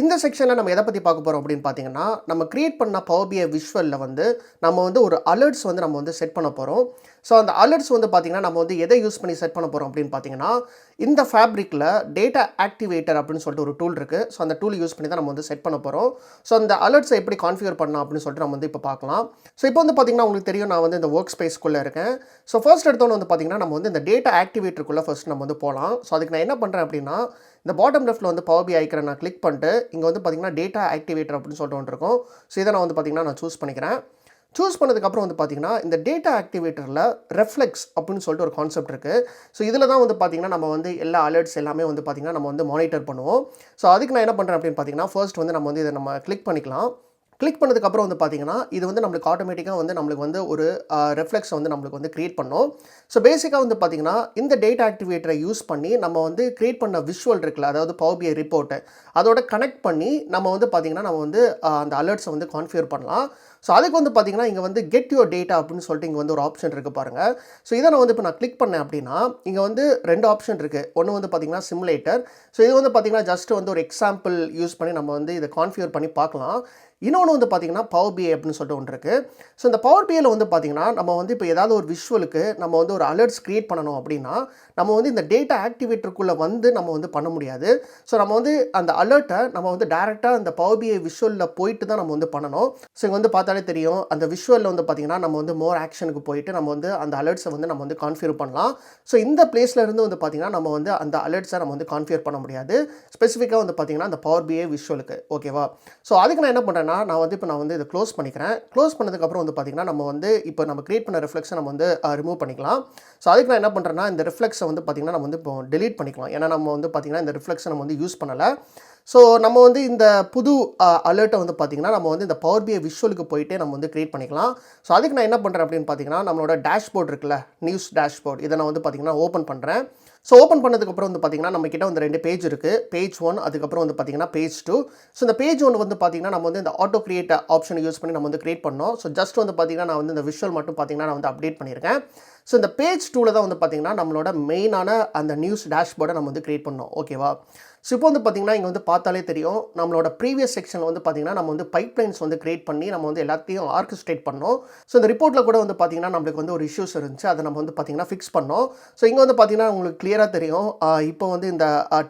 இந்த செக்ஷன்ல நம்ம எத பத்தி பார்க்க போறோம் அப்படின்னு பார்த்தீங்கன்னா, நம்ம கிரியேட் பண்ண பவர் பிஐ விஷுவல்ல வந்து நம்ம வந்து ஒரு அலர்ட்ஸ் வந்து நம்ம வந்து செட் பண்ண போறோம். ஸோ அந்த அலர்ட்ஸ் வந்து பார்த்தீங்கன்னா, நம்ம வந்து எத யூஸ் பண்ணி செட் பண்ண போறோம் அப்படின்னு பார்த்தீங்கன்னா, இந்த ஃபேப்ரிக்ல டேட்டா ஆக்டிவேட்டர் அப்படின்னு சொல்லிட்டு ஒரு டூல் இருக்கு. ஸோ அந்த டூல் யூஸ் பண்ணி தான் நம்ம வந்து செட் பண்ண போறோம். ஸோ அந்த அலர்ட்ஸை எப்படி கான்ஃபிகர் பண்ணலாம் அப்படின்னு சொல்லிட்டு நம்ம வந்து இப்போ பார்க்கலாம். ஸோ இப்போ வந்து பார்த்தீங்கன்னா, உங்களுக்கு தெரியும் நான் வந்து இந்த ஒர்க் ஸ்பேஸ்க்குள்ள இருக்கேன். ஸோ ஃபர்ஸ்ட் எடுத்தோனே வந்து பார்த்தீங்கன்னா, நம்ம வந்து இந்த டேட்டா ஆக்டிவேட்டருக்குள்ள ஃபர்ஸ்ட் நம்ம வந்து போலாம். ஸோ அதுக்கு நான் என்ன பண்றேன் அப்படின்னா, இந்த பாட்டம் லெஃப்ட்ல வந்து பவர் பிஐ ஐகானை நான் கிளிக் பண்ணிட்டு, இங்க வந்து பார்த்தீங்கன்னா, டேட்டா ஆக்டிவேட்டர் அப்படின்னு சொல்லிட்டு ஒன்று இருக்கும். ஸோ இதை நான் வந்து பார்த்தீங்கன்னா, நான் சூஸ் பண்ணிக்கிறேன். சூஸ் பண்ணதுக்கப்புறம் வந்து பார்த்தீங்கன்னா, இந்த டேட்டா ஆக்டிவேட்டரில் ரெஃப்ளெக்ஸ் அப்படின்னு சொல்லிட்டு ஒரு கான்செப்ட் இருக்குது. ஸோ இதில் தான் வந்து பார்த்தீங்கன்னா, நம்ம வந்து எல்லா அலர்ட்ஸ் எல்லாமே வந்து பார்த்தீங்கன்னா, நம்ம வந்து மானிட்டர் பண்ணுவோம். ஸோ அதுக்கு நான் என்ன பண்ணுறேன் அப்படின்னு பார்த்தீங்கன்னா, ஃபர்ஸ்ட் வந்து நம்ம வந்து இதை நம்ம கிளிக் பண்ணிக்கலாம். கிளிக் பண்ணதுக்கப்புறம் வந்து பார்த்தீங்கன்னா, இது வந்து நம்மளுக்கு ஆட்டோமேட்டிக்காக வந்து நம்மளுக்கு வந்து ஒரு ரெஃப்ளெக்ஸை வந்து நம்மளுக்கு வந்து கிரியேட் பண்ணும். ஸோ பேசிக்காக வந்து பார்த்தீங்கன்னா, இந்த டேட்டா ஆக்டிவேட்டரை யூஸ் பண்ணி நம்ம வந்து கிரியேட் பண்ண விஷுவல் இருக்குல்ல, அதாவது பவர் பிஐ ரிப்போர்ட்டு, அதோட கனெக்ட் பண்ணி நம்ம வந்து பார்த்தீங்கன்னா, நம்ம வந்து அந்த அலர்ட்ஸை வந்து கான்ஃபிகர் பண்ணலாம். ஸோ அதுக்கு வந்து பார்த்தீங்கன்னா, இங்கே வந்து கெட் யுவர் டேட்டா அப்படின்னு சொல்லிட்டு இங்கே வந்து ஒரு ஆப்ஷன் இருக்குது பாருங்கள். ஸோ இதை நான் வந்து இப்போ நான் கிளிக் பண்ணேன் அப்படின்னா, இங்கே வந்து 2 ஆப்ஷன் இருக்குது. ஒன்று வந்து பார்த்தீங்கன்னா சிமுலேட்டர். ஸோ இது வந்து பார்த்தீங்கன்னா, ஜஸ்ட் வந்து ஒரு எக்ஸாம்பிள் யூஸ் பண்ணி நம்ம வந்து இதை கான்ஃபிகர் பண்ணி பார்க்கலாம். இன்னொன்று வந்து பார்த்தீங்கன்னா, பவர் பிஐ அப்படின்னு சொல்லிட்டு ஒன்று இருக்குது. ஸோ இந்த பவர் பிஐல வந்து பார்த்தீங்கன்னா, நம்ம வந்து இப்போ ஏதாவது ஒரு விஷுவலுக்கு நம்ம வந்து ஒரு அலர்ட்ஸ் கிரியேட் பண்ணணும் அப்படின்னா, நம்ம வந்து இந்த டேட்டா ஆக்டிவேட்டருக்குள்ளே வந்து நம்ம வந்து பண்ண முடியாது. ஸோ நம்ம வந்து அந்த அலர்ட்டை நம்ம வந்து டைரெக்டாக அந்த பவர் பிஐ விஷுவலில் போயிட்டு தான் நம்ம வந்து பண்ணணும். ஸோ இங்கே வந்து பார்த்தாலே தெரியும், அந்த விஷுவலில் வந்து பார்த்தீங்கன்னா, நம்ம வந்து மோர் ஆக்ஷனுக்கு போயிட்டு நம்ம வந்து அந்த அலர்ட்ஸை வந்து நம்ம வந்து கான்ஃபிகர் பண்ணலாம். ஸோ இந்த பிளேஸ்ல இருந்து வந்து பார்த்தீங்கன்னா, நம்ம வந்து அந்த அலர்ட்ஸை நம்ம வந்து கான்ஃபிகர் பண்ண முடியாது. ஸ்பெசிஃபிக்காக வந்து பார்த்தீங்கன்னா, அந்த பவர் பிஐ விஷுவலுக்கு ஓகேவா? ஸோ அதுக்கு நான் என்ன பண்ணுறேன்னா, நான் வந்து இதை க்ளோஸ் பண்ணிக்கிறேன். க்ளோஸ் பண்ணதுக்கப்புறம் வந்து பார்த்தீங்கன்னா, நம்ம வந்து இப்போ நம்ம கிரியேட் பண்ண ரிஃப்ளெக்ஸை நம்ம வந்து ரிமூவ் பண்ணிக்கலாம். ஸோ அதுக்கு நான் என்ன பண்ணுறேன்னா, இந்த ரிஃப்ளெக்ஸை வந்து பார்த்தீங்கன்னா, நம்ம வந்து இப்போ டெலீட் பண்ணிக்கலாம். ஏன்னா நம்ம வந்து பார்த்தீங்கன்னா, இந்த ரிஃப்ளெக்ஸை நம்ம வந்து யூஸ் பண்ணலை. ஸோ நம்ம வந்து இந்த புது அலர்ட்டை வந்து பார்த்தீங்கன்னா, நம்ம வந்து இந்த பவர் பிஐ விஷுவலுக்கு போயிட்டே நம்ம வந்து கிரியேட் பண்ணிக்கலாம். ஸோ அதுக்கு நான் என்ன பண்ணுறேன் அப்படின்னு பார்த்தீங்கன்னா, நம்மளோட டேஷ்போர்ட் இருக்குல்ல, நியூஸ் டேஷ்போர்ட், இதை நான் வந்து பார்த்தீங்கன்னா ஓப்பன் பண்ணுறேன். ஸோ ஓப்பன் பண்ணதுக்கப்புறம் வந்து பார்த்தீங்கன்னா, நம்மக்கிட்ட வந்து 2 பேஜ் இருக்குது. பேஜ் 1 அதுக்கப்புறம் வந்து பார்த்தீங்கன்னா, பேஜ் 2. ஸோ இந்த பேஜ் 1 வந்து பார்த்தீங்கன்னா, நம்ம வந்து இந்த ஆட்டோ கிரியேட் ஆப்ஷனை யூஸ் பண்ணி நம்ம வந்து கிரியேட் பண்ணோம். ஸோ ஜஸ்ட் வந்து பார்த்தீங்கன்னா, நான் வந்து இந்த விஷுவல் மட்டும் பார்த்தீங்கன்னா, நான் வந்து அப்டேட் பண்ணியிருக்கேன். ஸோ இந்த பேஜ் 2ல தான் வந்து பார்த்தீங்கன்னா, நம்மளோட மெயினான அந்த நியூஸ் டேஷ்போர்டை நம்ம வந்து கிரியேட் பண்ணோம். ஓகேவா? ஸோ இப்போ வந்து பார்த்தீங்கன்னா, இங்கே வந்து பார்த்தாலே தெரியும், நம்மளோட ப்ரீவியஸ் செக்ஷனில் வந்து பார்த்தீங்கன்னா, நம்ம வந்து பைப்லைன்ஸ் வந்து கிரியேட் பண்ணி நம்ம வந்து எல்லாத்தையும் ஆர்கஸ்ட்ரேட் பண்ணோம். ஸோ இந்த ரிப்போர்ட்டில் கூட வந்து பார்த்தீங்கன்னா, நம்மளுக்கு வந்து ஒரு இஷ்யூஸ் இருந்துச்சு. அதை நம்ம வந்து பார்த்தீங்கன்னா ஃபிக்ஸ் பண்ணோம். ஸோ இங்கே வந்து பார்த்தீங்கன்னா, உங்களுக்கு கிளியராக தெரியும். இப்போ வந்து இந்த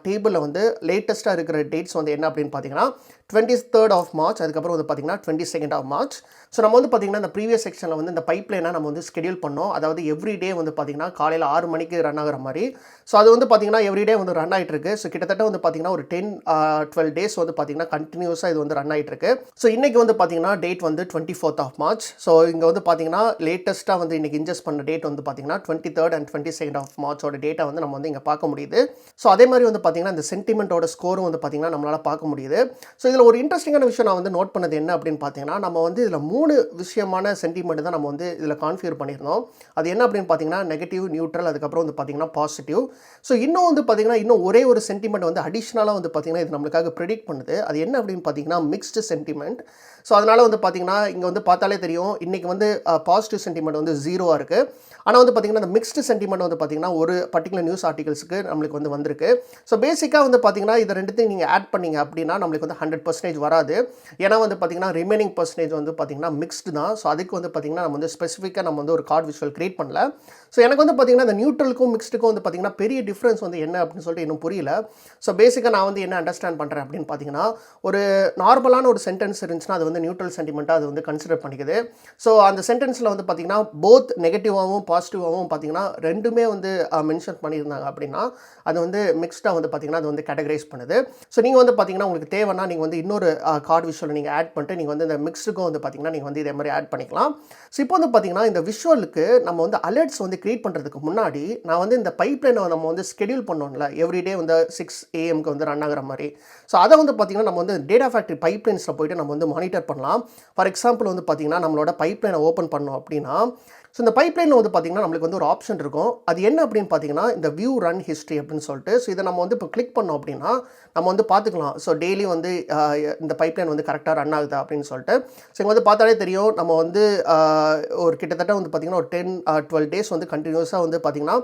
டேபிளில் வந்து லேட்டஸ்ட்டாக இருக்கிற டேட்ஸ் வந்து என்ன அப்படின்னு பார்த்தீங்கன்னா, 23rd ஆஃப் மார்ச், அதுக்கப்புறம் வந்து பார்த்தீங்கன்னா 22nd ஆஃப் மார்ச். ஸோ நம்ம வந்து பார்த்தீங்கன்னா, இந்த ப்ரீவியஸ் செக்ஷனில் வந்து இந்த பைப்லைனை நம்ம வந்து ஸ்கெடியூல் பண்ணோம். அதாவது எவ்ரி டே வந்து பார்த்தீங்கன்னா, காலையில் 6 மணிக்கு ரன் ஆகிற மாதிரி. ஸோ அது வந்து பார்த்தீங்கன்னா, எவ்ரி டே வந்து ரன் ஆகிட்டு இருக்கு. ஸோ கிட்டத்தட்ட வந்து பார்த்தீங்கன்னா, ஒரு 12 டேஸ் வந்து பார்த்தீங்கன்னா, கண்டினியூஸாக இது வந்து ரன் ஆகிட்டு இருக்கு. ஸோ இன்றைக்கி வந்து பார்த்தீங்கன்னா, டேட் வந்து 24th ஆஃப் மார்ச். ஸோ இங்கே வந்து பார்த்தீங்கன்னா, லேட்டஸ்ட்டாக வந்து இன்றைக்கி இன்ஜெஸ்ட் பண்ண டேட் வந்து பார்த்தீங்கன்னா, 23rd and 22nd of மார்ச்சோட data வந்து நம்ம வந்து இங்கே பார்க்க முடியுது. ஸோ அதே மாதிரி வந்து பார்த்தீங்கன்னா, இந்த சென்டிமெண்ட்டோட ஸ்கோரும் வந்து பார்த்தீங்கன்னா, நம்மளால் பார்க்க முடியுது. ஸோ இதில் ஒரு இன்ட்ரெஸ்டிங்கான விஷயம் நான் வந்து நோட் பண்ணது என்ன அப்படின்னு பார்த்தீங்கன்னா, நம்ம வந்து இதில் 3 விஷயமான சென்டிமெண்ட் தான் நம்ம வந்து இதில் கான்ஃபிகர் பண்ணியிருந்தோம். அது என்ன அப்படின்னு பார்த்தீங்கன்னா, நெகட்டிவ், நியூட்ரல், அதுக்கப்புறம் வந்து பார்த்தீங்கன்னா பாசிட்டிவ். ஸோ இன்னும் வந்து பார்த்தீங்கன்னா, இன்னும் ஒரே ஒரு சென்டிமெண்ட் வந்து அடிஷ்னலாக வந்து பார்த்தீங்கன்னா, இது நம்மளுக்காக ப்ரெடிக்ட் பண்ணுது. அது என்ன அப்படின்னு பார்த்தீங்கன்னா, மிக்ஸ்டு சென்டிமெண்ட். ஸோ அதனால் வந்து பார்த்தீங்கன்னா, இங்கே வந்து பார்த்தாலே தெரியும், இன்றைக்கி வந்து பாசிட்டிவ் சென்டிமெண்ட் வந்து 0 இருக்குது. ஆனால் வந்து பார்த்தீங்கன்னா, இந்த மிக்ஸ்டு சென்டிமெண்ட் வந்து பார்த்தீங்கன்னா, ஒரு பர்டிகுலர் நியூஸ் ஆர்டிகல்ஸுக்கு நம்மளுக்கு வந்து வந்திருக்கு. ஸோ பேசிக்காக வந்து பார்த்தீங்கன்னா, இது 2த்தையும் நீங்கள் ஆட் பண்ணீங்க அப்படின்னா நம்மளுக்கு வந்து 100% வராது. ஏன்னா வந்து பார்த்தீங்கன்னா, ரிமைனிங் பர்சன்டேஜ் வந்து பார்த்தீங்கன்னா மிக்ஸ்டு தான். ஸோ அதுக்கு வந்து பார்த்தீங்கன்னா, நம்ம வந்து ஸ்பெசிஃபிக்காக நம்ம வந்து ஒரு கார்ட் விஷுவல் கிரியேட் பண்ணல. ஸோ எனக்கு வந்து பார்த்தீங்கன்னா, இந்த நியூட்ரலுக்கும் மிக்ஸ்டுக்கும் வந்து பார்த்தீங்கன்னா, பெரிய டிஃப்ரென்ஸ் வந்து என்ன அப்படின்னு சொல்லிட்டு இன்னும் புரியல. ஸோ பேசிக்காக நான் வந்து என்ன அண்டர்ஸ்டாண்ட் பண்ணுறேன் அப்படின்னு பார்த்தீங்கன்னா, ஒரு நார்மலான ஒரு சென்டென்ஸ் இருந்துச்சுன்னா, அது வந்து நியூட்ரல் சென்டிமெண்ட்டாக அது வந்து கன்சிடர் பண்ணிக்குது. ஸோ அந்த சென்டென்ஸில் வந்து பார்த்தீங்கன்னா, போத் நெகட்டிவாகவும் பாசிட்டிவாகவும் பார்த்தீங்கன்னா, 2மே வந்து மென்ஷன் பண்ணியிருந்தாங்க அப்படின்னா, அது வந்து மிக்ஸ்டாக வந்து பார்த்தீங்கன்னா, அது வந்து கேட்டகரைஸ் பண்ணுது. ஸோ நீங்கள் வந்து பார்த்தீங்கன்னா, உங்களுக்கு தேவைன்னா நீங்கள் வந்து இன்னொரு கார்டு விஷுவலை நீங்கள் ஆட் பண்ணிட்டு நீங்கள் வந்து இந்த மிக்ஸ்டுக்கும் வந்து பார்த்தீங்கன்னா, நீங்கள் வந்து இதே மாதிரி ஆட் பண்ணிக்கலாம். ஸோ இப்போ வந்து பார்த்தீங்கன்னா, இந்த விஷுவலுக்கு நம்ம வந்து அலர்ட்ஸ் வந்து கிரியேட் பண்ணுறதுக்கு முன்னாடி நான் வந்து இந்த பைப்லைனை நம்ம வந்து ஸ்கெடியூல் பண்ணோம்ல, எவ்ரிடே வந்து 6 AM வந்து ரன் ஆகிற மாதிரி. ஸோ அதை வந்து பார்த்தீங்கன்னா, நம்ம வந்து டேட்டா ஃபேக்ட்ரி பைப்லைன்ஸில் போய்ட்டு நம்ம வந்து மானிட்டர் பண்ணலாம். ஃபார் எக்ஸாம்பிள் வந்து பார்த்தீங்கன்னா, நம்மளோட பைப்லைனை ஓப்பன் பண்ணோம் அப்படின்னா, ஸோ இந்த பைப்லைனில் வந்து பார்த்தீங்கன்னா, நம்மளுக்கு வந்து ஒரு ஆப்ஷன் இருக்கும். அது என்ன அப்படின்னு பார்த்தீங்கன்னா, இந்த வியூ ரன் ஹிஸ்ட்ரி அப்படின்னு சொல்லிட்டு. ஸோ இதை நம்ம வந்து இப்போ கிளிக் பண்ணோம் அப்படின்னா, நம்ம வந்து பார்த்துக்கலாம். ஸோ டெய்லி வந்து இந்த பைப்லைன் வந்து கரெக்டாக ரன் ஆகுதா அப்படின்னு சொல்லிட்டு. ஸோ இங்கே வந்து பார்த்தாலே தெரியும், நம்ம வந்து ஒரு கிட்டத்தட்ட வந்து பார்த்தீங்கன்னா, ஒரு 12 டேஸ் வந்து கண்டினியூஸாக வந்து பார்த்தீங்கன்னா,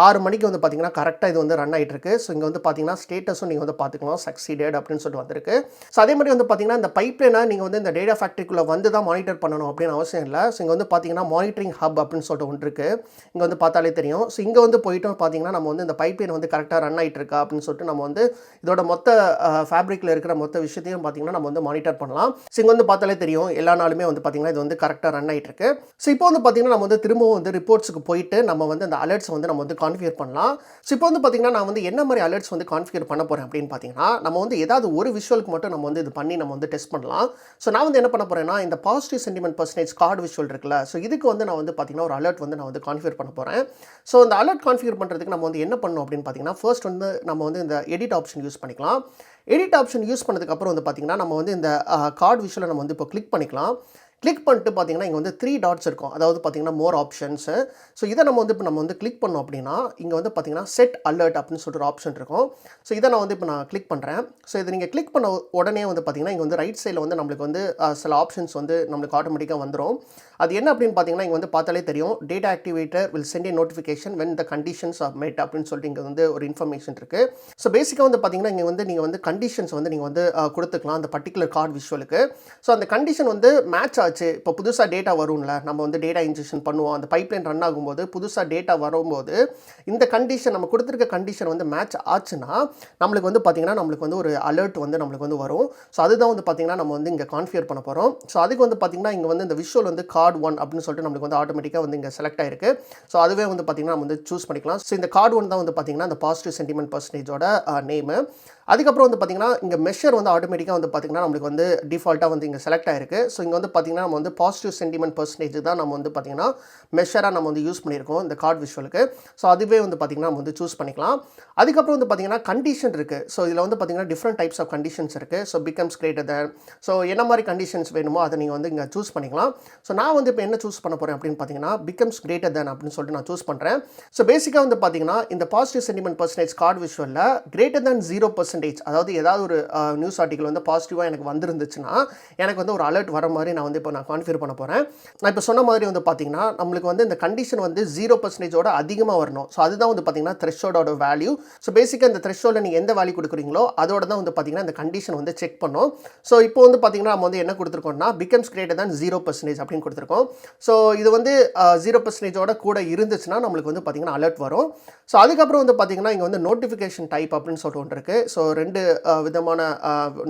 6 மணிக்கு வந்து பார்த்தீங்கன்னா, கரெக்டாக இது வந்து ரன் ஆகிட்டு இருக்கு. ஸோ இங்கே வந்து பார்த்தீங்கன்னா, ஸ்டேட்டஸ் ஸ்டேட்டஸும் நீங்கள் வந்து பார்த்துக்கலாம் சக்சீடட் அப்படின்னு சொல்லிட்டு வந்திருக்கு. ஸோ அதே மாதிரி வந்து பார்த்தீங்கன்னா இந்த பைப்லைனை நீங்கள் வந்து இந்த டேட்டா ஃபேக்ட்ரிக்குள்ளே வந்து தான் மானிட்டர் பண்ணணும் அப்படின்னு அவசியம் இல்லை. ஸோ இங்கே வந்து பார்த்தீங்கன்னா மானிட்டரிங் ஹப் அப்படின்னு சொல்லிட்டு ஒன்று இருக்குது. இங்கே வந்து பார்த்தாலே தெரியும். ஸோ இங்கே வந்து போயிட்டு பார்த்தீங்கன்னா நம்ம வந்து இந்த பைப்லைன் வந்து கரெக்டாக ரன் ஆகிட்டு இருக்கா அப்படின்னு சொல்லிட்டு நம்ம வந்து இதோட மொத்த ஃபேப்ரிக்கில் இருக்கிற மொத்த விஷயத்தையும் பார்த்தீங்கன்னா நம்ம வந்து மானிட்டர் பண்ணலாம். ஸோ இங்கே வந்து பார்த்தாலே தெரியும் எல்லா நாளுமே வந்து பார்த்தீங்கன்னா இது வந்து கரெக்டாக ரன் ஆகிட்டு இருக்கு. ஸோ இப்போ வந்து பார்த்தீங்கன்னா நம்ம வந்து திரும்பவும் வந்து ரிப்போர்ட்ஸுக்கு போயிட்டு நம்ம வந்து அந்த அலர்ட்ஸ் வந்து நம்ம வந்து கான்ஃபிகர் பண்ணலாம். ஸோ இப்போ வந்து பார்த்தீங்கன்னா நான் வந்து என்ன மாதிரி அலர்ட்ஸ் வந்து கான்ஃபிகர் பண்ண போகிறேன் அப்படின்னு பார்த்தீங்கன்னா நம்ம வந்து ஏதாவது ஒரு விஷுவலுக்கு மட்டும் நம்ம வந்து இது பண்ணி நம்ம வந்து டெஸ்ட் பண்ணலாம். ஸோ நான் வந்து என்ன பண்ண போகிறேன்னா இந்த positive sentiment percentage card visual இருக்குல்ல, ஸோ இதுக்கு வந்து நான் வந்து பார்த்தீங்கன்னா ஒரு அலர்ட் வந்து நான் வந்து கான்ஃபிகர் பண்ண போகிறேன். ஸோ இந்த அலர்ட் கான்ஃபிகர் பண்ணுறதுக்கு நம்ம வந்து என்ன பண்ணணும் அப்படின்னு பார்த்தீங்கன்னா ஃபர்ஸ்ட் வந்து நம்ம வந்து இந்த எடிட் ஆப்ஷன் யூஸ் பண்ணிக்கலாம். எடிட் ஆப்ஷன் யூஸ் பண்ணதுக்கப்புறம் வந்து பார்த்தீங்கன்னா நம்ம வந்து இந்த கார்டு விஷுவலை நம்ம வந்து இப்போ கிளிக் பண்ணிக்கலாம். கிளிக் பண்ணிட்டு பார்த்தீங்கன்னா இங்கே வந்து 3 டாட்ஸ் இருக்கும். அதாவது பார்த்தீங்கன்னா மோர் ஆப்ஷன்ஸு. ஸோ இதை நம்ம வந்து கிளிக் பண்ணோம் அப்படின்னா இங்கே வந்து பார்த்தீங்கன்னா செட் அலர்ட் அப்படின்னு சொல்லிட்டு ஒரு ஆப்ஷன் இருக்கும். ஸோ இதை நான் வந்து இப்போ நான் கிளிக் பண்ணுறேன். ஸோ இதை நீங்கள் கிளிக் பண்ண உடனே வந்து பார்த்தீங்கன்னா இங்கே வந்து ரைட் சைடில் வந்து நம்மளுக்கு வந்து சில ஆப்ஷன்ஸ் வந்து நம்மளுக்கு ஆட்டோமேட்டிக்காக வந்துடும். அது என்ன அப்படின்னு பார்த்தீங்கன்னா இங்கே வந்து பார்த்தாலே தெரியும் data activator will send a notification when the conditions are met அப்படின்னு சொல்லிட்டு இங்கே வந்து ஒரு இன்ஃபர்மேஷன் இருக்குது. ஸோ பேசிக்காக வந்து பார்த்தீங்கன்னா இங்கே வந்து நீங்கள் வந்து கண்டிஷன்ஸ் வந்து நீங்கள் வந்து கொடுத்துக்கலாம் அந்த பர்டிகுலர் கார்டு விஷுவலுக்கு. ஸோ அந்த கண்டிஷன் வந்து மேட்ச் ஆச்சு. இப்போ புதுசாக டேட்டா வரும்ல, நம்ம வந்து டேட்டா இன்ஜெக்ஷன் பண்ணுவோம். அந்த பைப்லைன் ரன் ஆகும்போது புதுசாக டேட்டா வரும்போது இந்த கண்டிஷன் நம்ம கொடுத்துருக்க கண்டிஷன் வந்து மேட்ச் ஆச்சுன்னா நம்மளுக்கு வந்து பார்த்தீங்கன்னா நம்மளுக்கு வந்து ஒரு அலர்ட் வந்து நம்மளுக்கு வந்து வரும். ஸோ அதுதான் வந்து பார்த்தீங்கன்னா நம்ம வந்து இங்கே கான்ஃபிகர் பண்ண போகிறோம். ஸோ அதுக்கு வந்து பார்த்தீங்கன்னா இங்கே வந்து இந்த விஷுவல் வந்து கார்டு 1 அப்படின்னு சொல்லிட்டு நம்மளுக்கு வந்து ஆட்டோமேட்டிக்காக வந்து இங்கே செலக்ட் ஆயிருக்கு. ஸோ அதுவே வந்து பார்த்தீங்கன்னா நம்ம வந்து சூஸ் பண்ணிக்கலாம். ஸோ இந்த கார்டு 1 தான் வந்து பார்த்தீங்கன்னா இந்த பாசிட்டிவ் சென்டிமெண்ட் பர்சன்டேஜோட நேமு. அதுக்கப்புறம் வந்து பார்த்தீங்கன்னா இங்கே மெஷர் வந்து ஆட்டோமேட்டிக்காக வந்து பார்த்தீங்கன்னா நம்மளுக்கு வந்து டிஃபால்ட்டாக வந்து இங்கே செலக்ட் ஆயிருக்கு. ஸோ இங்கே வந்து பார்த்தீங்கன்னா நம்ம வந்து பாசிட்டிவ் சென்டிமெண்ட் பர்சன்டேஜ் தான் நம்ம வந்து பார்த்தீங்கன்னா மெஷராக நம்ம வந்து யூஸ் பண்ணியிருக்கோம் இந்த கார்டு விஷுவலுக்கு. ஸோ அதுவே வந்து பார்த்தீங்கன்னா நம்ம வந்து சூஸ் பண்ணிக்கலாம். அதுக்கப்புறம் வந்து பார்த்தீங்கன்னா கண்டிஷன் இருக்குது. ஸோ இதில் வந்து பார்த்தீங்கன்னா டிஃப்ரெண்ட் டைப்ஸ் ஆஃப் கண்டிஷன்ஸ் இருக்குது. ஸோ பிகம்ஸ் கிரேட்டர் தேன். ஸோ என்ன மாதிரி கண்டிஷன்ஸ் வேணுமோ அதை நீங்கள் வந்து இங்கே சூஸ் பண்ணிக்கலாம். ஸோ நான் வந்து இப்போ என்ன சூஸ் பண்ண போகிறேன் அப்படின்னு பார்த்தீங்கன்னா பிகம்ஸ் கிரேட்டர் தேன் அப்படின்னு சொல்லிட்டு நான் சூஸ் பண்ணுறேன். ஸோ பேசிக்காக வந்து பார்த்தீங்கன்னா இந்த பாசிட்டிவ் சென்டிமெண்ட் பர்சன்டேஜ் கார்டு விஷுவலில் கிரேட்டர் தேன் 0%, அதாவது ஏதாவது ஒரு நியூஸ் ஆர்டிகல் வந்து பாசிட்டிவாக எனக்கு வந்துருந்துச்சுன்னா எனக்கு வந்து ஒரு அலர்ட் வர மாதிரி நான் வந்து இப்போ நான் கான்ஃபிகர் பண்ண போகிறேன். நான் இப்போ சொன்ன மாதிரி வந்து பார்த்தீங்கன்னா நம்மளுக்கு வந்து இந்த கண்டிஷன் வந்து 0%ஓட அதிகமாக வரணும். ஸோ அதுதான் வந்து பார்த்தீங்கன்னா த்ரெஷ்ஹோல்டோட வேல்யூ. ஸோ பேசிக்காக இந்த த்ரெஷ்ஹோல்டில் நீங்கள் எந்த வேல்யூ கொடுக்குறீங்களோ அதோட தான் வந்து பார்த்தீங்கன்னா இந்த கண்டிஷன் வந்து செக் பண்ணும். ஸோ இப்போ வந்து பார்த்தீங்கன்னா நம்ம வந்து என்ன கொடுத்துருக்கோம்னா பிகம்ஸ் கிரேட்டர் தேன் 0% அப்படின்னு கொடுத்துருக்கோம். ஸோ இது வந்து 0%ஓட கூட இருந்துச்சுன்னா நம்மளுக்கு வந்து பார்த்தீங்கன்னா அலர்ட் வரும். ஸோ அதுக்கப்புறம் வந்து பார்த்தீங்கன்னா இங்கே வந்து நோட்டிஃபிகேஷன் டைப் அப்படின்னு சொல்லிட்டு ஒன்று இருக்குது. ஸோ 2 விதமான